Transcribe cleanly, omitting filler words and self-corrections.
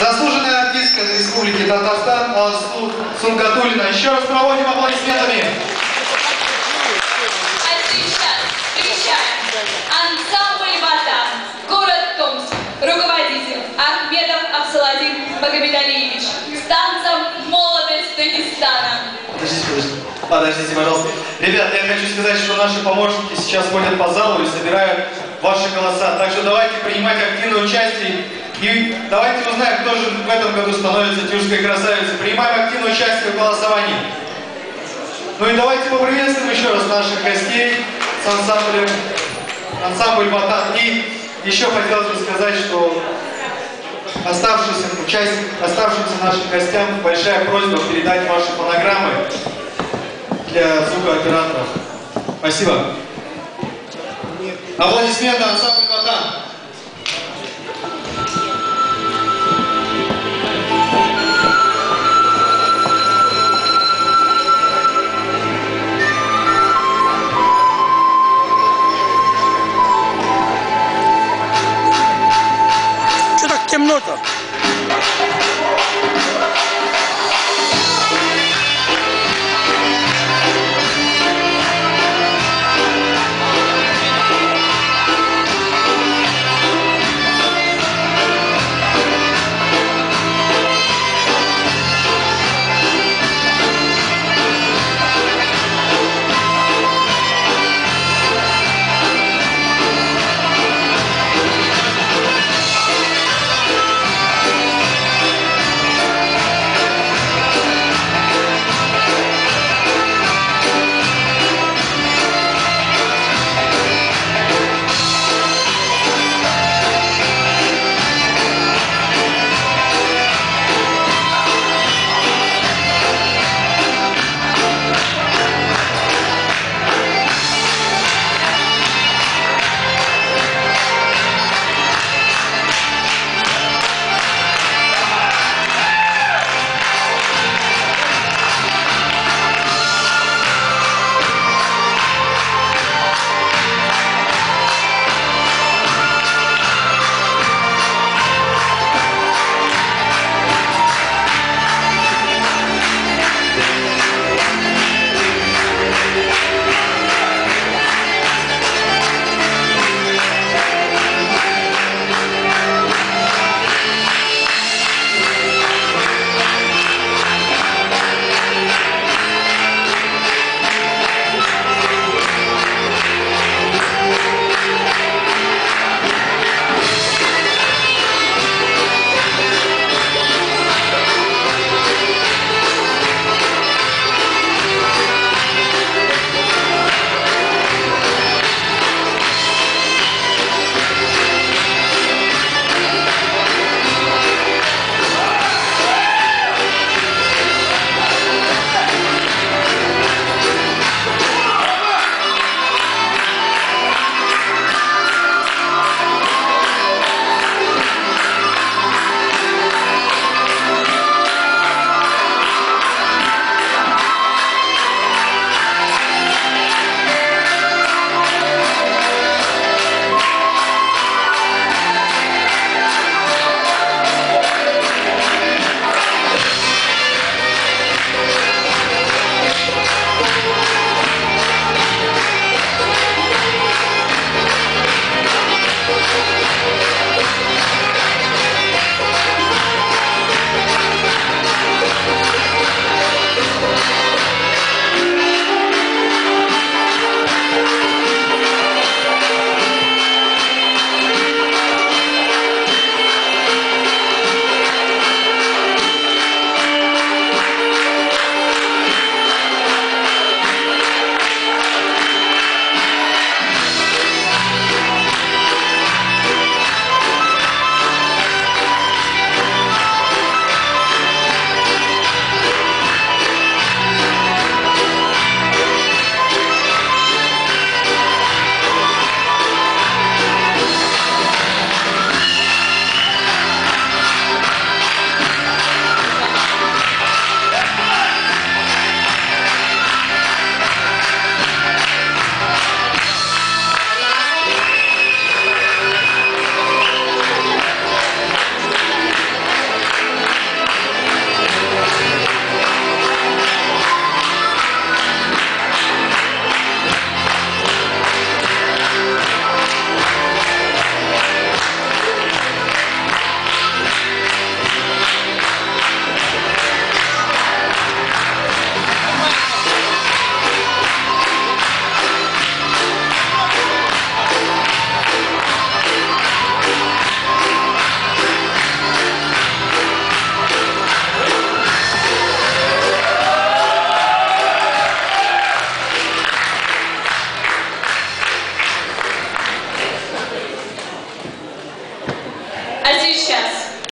Заслуженная артистка Республики Татарстан Алсу Сунгатуллина. Еще раз проводим аплодисментами. А сейчас встречаем ансамбль «Ватан», город Томск, руководитель Ахмедов Абсаладин Магомедалиевич с танцем «Молодость Дагестана». Подождите, пожалуйста. Ребята, я хочу сказать, что наши помощники сейчас ходят по залу и собирают ваши голоса. Так что давайте принимать активное участие. И давайте узнаем, кто же в этом году становится тюркской красавицей. Принимаем активное участие в голосовании. Ну и давайте поприветствуем еще раз наших гостей с ансамблем, ансамбль «Ватан». И еще хотелось бы сказать, что оставшимся нашим гостям большая просьба передать ваши фонограммы для звукооператоров. Спасибо. Аплодисменты ансамбль «Ватан». Что так темно-то?